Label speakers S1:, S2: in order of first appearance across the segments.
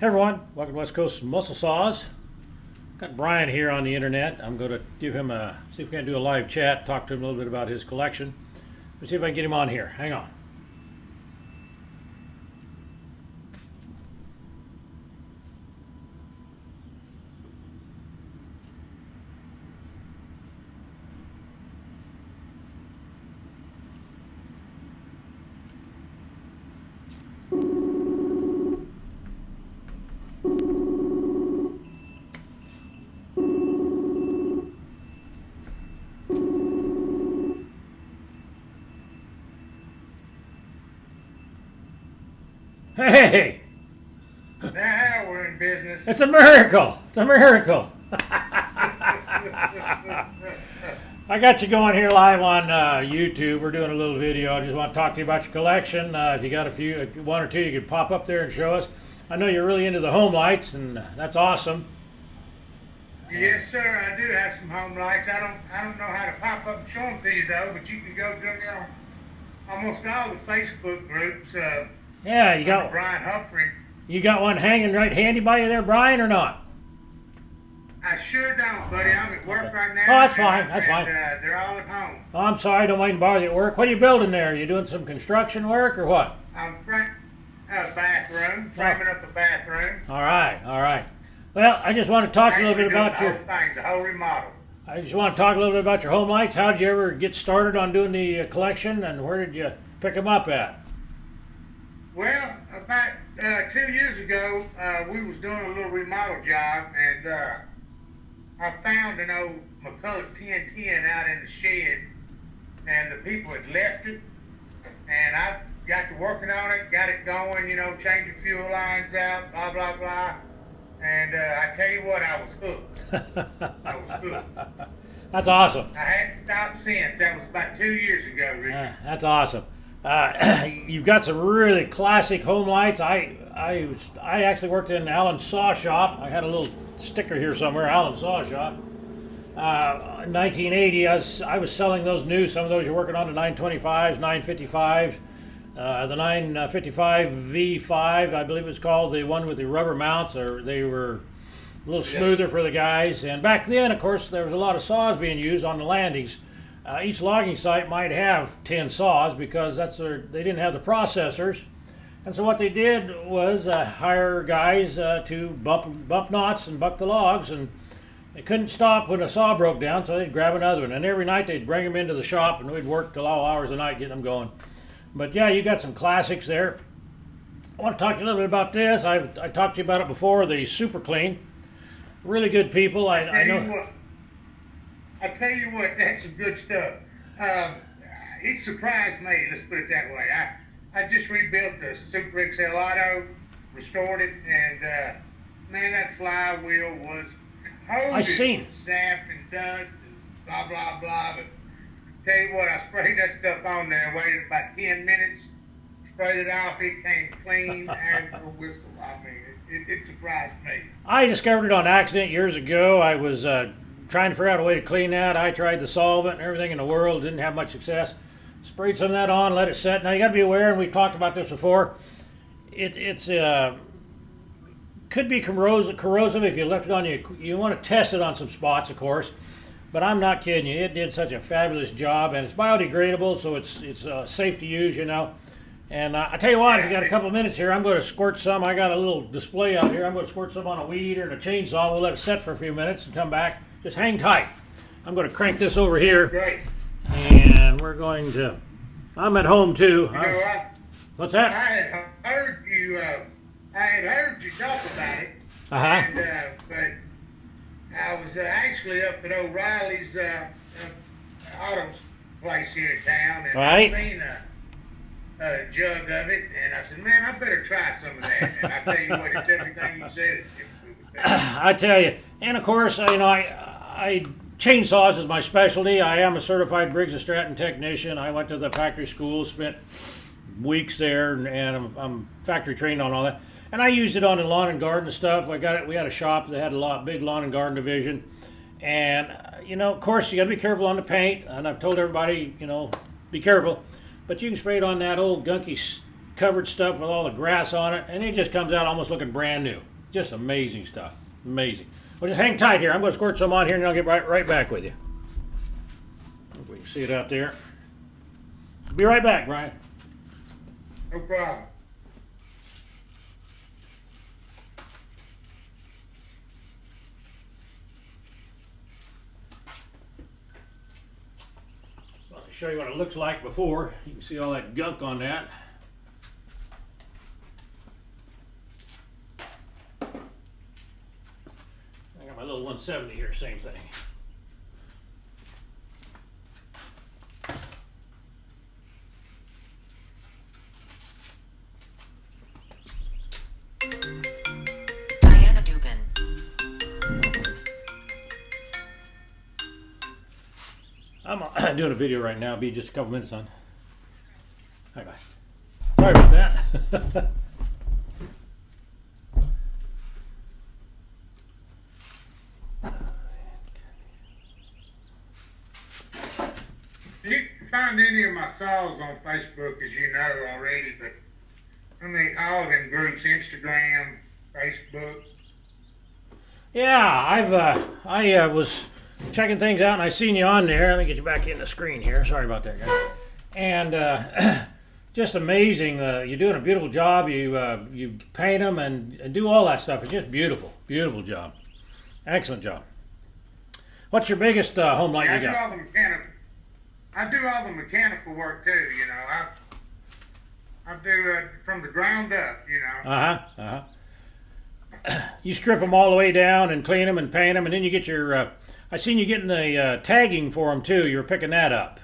S1: Hey everyone, welcome to West Coast Muscle Saws. Got Brian here on the internet. I'm going to give him see if we can do a live chat, talk to him a little bit about his collection. Let's see if I can get him on here. Hang on. Hey!
S2: Now we're in business.
S1: It's a miracle! It's a miracle! I got you going here live on YouTube. We're doing a little video. I just want to talk to you about your collection. If you got one or two, you could pop up there and show us. I know you're really into the home lights, and that's awesome.
S2: Yes, sir. I do have some home lights. I don't know how to pop up and show them to you though. But you can go to almost all the Facebook groups.
S1: Yeah, you got
S2: Brian Humphrey.
S1: You got one hanging right handy by you there, Brian, or not?
S2: I sure don't, buddy. I'm at work right now.
S1: Oh, that's fine. That's fine.
S2: They're all at home.
S1: Oh, I'm sorry. Don't mind to bother you at work. What are you building there? You doing some construction work or what?
S2: I'm framing a bathroom. Framing up a bathroom.
S1: All right. All right. Well, I just want to talk a little bit about your.
S2: The whole remodel.
S1: I just want to talk a little bit about your home lights. How did you ever get started on doing the collection, and where did you pick them up at?
S2: Well, about 2 years ago, we was doing a little remodel job, and I found an old McCullough's 1010 out in the shed, and the people had left it, and I got to working on it, got it going, changing fuel lines out, blah, blah, blah, and I tell you what, I was hooked. I was hooked.
S1: That's awesome.
S2: I hadn't stopped since. That was about 2 years ago, Richard.
S1: That's awesome. You've got some really classic home lights. I actually worked in Allen's Saw Shop. I had a little sticker here somewhere, Allen's Saw Shop. In 1980, I was selling those new. Some of those you're working on, the 925s, 955, the 955 V5, I believe it's called, the one with the rubber mounts. They were a little smoother for the guys. And back then, of course, there was a lot of saws being used on the landings. Each logging site might have 10 saws because they didn't have the processors. And so what they did was hire guys to bump knots and buck the logs, and they couldn't stop when a saw broke down, so they'd grab another one. And every night they'd bring them into the shop, and we'd work till all hours of the night getting them going. But yeah, you got some classics there. I want to talk to you a little bit about this. I talked to you about it before, the Super Clean. Really good people. I know.
S2: I tell you what, that's some good stuff. It surprised me, let's put it that way. I just rebuilt the Super XL Auto, restored it, and man, that flywheel was coated with sap and dust and blah, blah, blah. But tell you what, I sprayed that stuff on there, waited about 10 minutes, sprayed it off, it came clean as a whistle. I mean, it surprised me.
S1: I discovered it on accident years ago. I was trying to figure out a way to clean that. I tried the solvent and everything in the world, didn't have much success. Sprayed some of that on, let it set. Now you got to be aware, and we've talked about this before. It's could be corrosive if you left it on you. You want to test it on some spots, of course. But I'm not kidding you. It did such a fabulous job, and it's biodegradable, so it's safe to use, And I tell you what, if you got a couple of minutes here, I'm going to squirt some. I got a little display out here. I'm going to squirt some on a weed eater and a chainsaw. We'll let it set for a few minutes and come back. Just hang tight. I'm going to crank this over here.
S2: Great.
S1: And we're going to... I'm at home, too. What's that?
S2: I had heard you talk about it.
S1: Uh-huh.
S2: And, but I was actually up at O'Reilly's auto place here in town. And
S1: right.
S2: I seen a jug of it. And I said, man, I better try some of that. And I tell you what, it's everything you said.
S1: I tell you. And, of course, I chainsaws is my specialty. I am a certified Briggs & Stratton technician. I went to the factory school, spent weeks there, and I'm factory trained on all that. And I used it on the lawn and garden stuff. We had a shop that had a big lawn and garden division. And, of course, you got to be careful on the paint. And I've told everybody, be careful. But you can spray it on that old gunky covered stuff with all the grass on it, and it just comes out almost looking brand new. Just amazing stuff. Amazing. Well, just hang tight here. I'm going to squirt some on here, and I'll get right back with you. Hope we can see it out there. Be right back, Brian.
S2: No problem.
S1: I'll show you what it looks like before. You can see all that gunk on that. I got my little 170 here, same thing. I'm doing a video right now. It'll be just a couple minutes on. Bye-bye. Sorry about that.
S2: You can find any of my saws on Facebook, as you know already, but I mean, all of them groups, Instagram, Facebook.
S1: Yeah, I was checking things out, and I seen you on there. Let me get you back in the screen here. Sorry about that, guys. And just amazing. You're doing a beautiful job. You paint them and do all that stuff. It's just beautiful, beautiful job. Excellent job. What's your biggest home light you got?
S2: I do all the mechanical work too. You know, I do from the ground up. You know.
S1: You strip them all the way down and clean them and paint them, and then you get your. I seen you getting the tagging for them too. You were picking that up.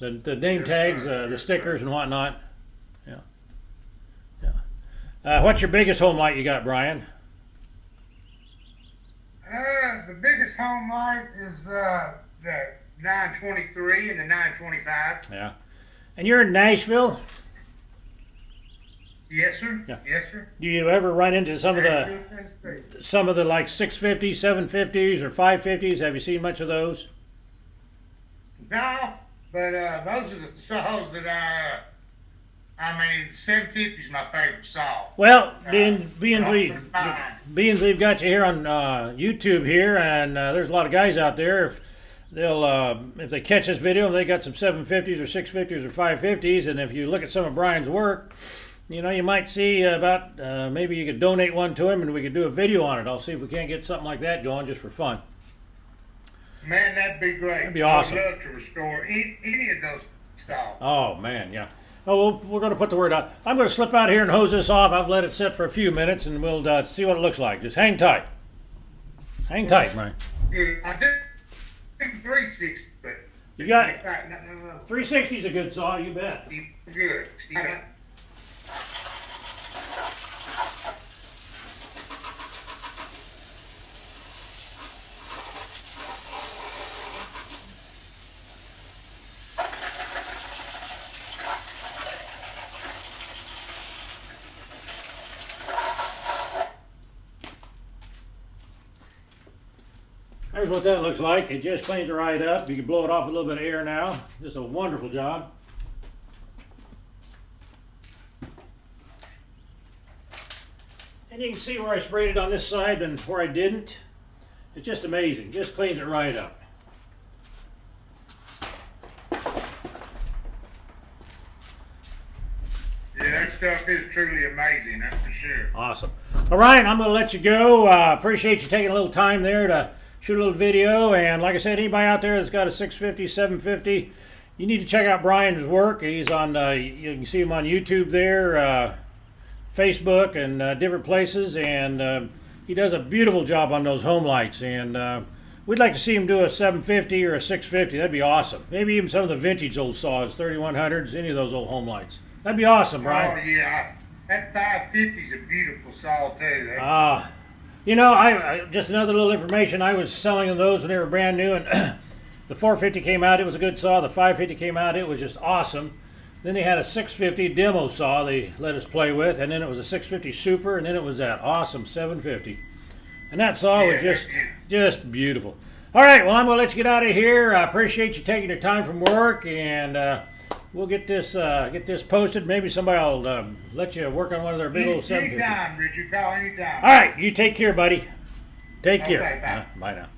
S1: The name tags, the stickers and whatnot. Yeah. Yeah. What's your biggest home light you got, Brian?
S2: The biggest home light is the 923 and the 925.
S1: Yeah. And you're in Nashville?
S2: Yes, sir.
S1: Yeah.
S2: Yes, sir.
S1: Do you ever run into some of the like 650s, 750s, or 550s? Have you seen much of those?
S2: No, but those are the saws that I mean, 750 is my favorite saw.
S1: Well, being we've got you here on YouTube here, and there's a lot of guys out there. If they catch this video, they got some 750s or 650s or 550s, and if you look at some of Brian's work, you know, you might see about maybe you could donate one to him and we could do a video on it. I'll see if we can't get something like that going just for fun.
S2: Man, that'd be great.
S1: That'd be awesome.
S2: I'd love to restore any of those styles.
S1: Oh, man, yeah. Oh, we're going to put the word out. I'm going to slip out here and hose this off. I've let it sit for a few minutes and we'll see what it looks like. Just hang tight. Hang tight, man.
S2: Yeah, I did 360, but...
S1: You got it. 360 is a good saw, you bet.
S2: Good.
S1: There's what that looks like. It just cleans it right up. You can blow it off with a little bit of air now. Just a wonderful job. And you can see where I sprayed it on this side and where I didn't. It's just amazing. Just cleans it right up.
S2: Yeah, that stuff is truly amazing, that's for sure.
S1: Awesome. All right, I'm going to let you go. Appreciate you taking a little time there to shoot a little video. And like I said, anybody out there that's got a 650, 750, you need to check out Brian's work. He's on, you can see him on YouTube there, Facebook, and different places. And he does a beautiful job on those home lights. And we'd like to see him do a 750 or a 650. That'd be awesome. Maybe even some of the vintage old saws, 3100s, any of those old home lights. That'd be awesome, Brian.
S2: Oh, yeah. That 550 is a beautiful saw, too.
S1: You know, I just another little information. I was selling them those when they were brand new, and the 450 came out. It was a good saw. The 550 came out. It was just awesome. Then they had a 650 demo saw they let us play with, and then it was a 650 Super, and then it was that awesome 750. And that saw was just beautiful. All right, well, I'm going to let you get out of here. I appreciate you taking your time from work, and we'll get this posted. Maybe somebody will let you work on one of their big old 750s.
S2: Anytime, Richard. Call anytime.
S1: All right, you take care, buddy. Take care.
S2: Okay, bye.
S1: Bye now.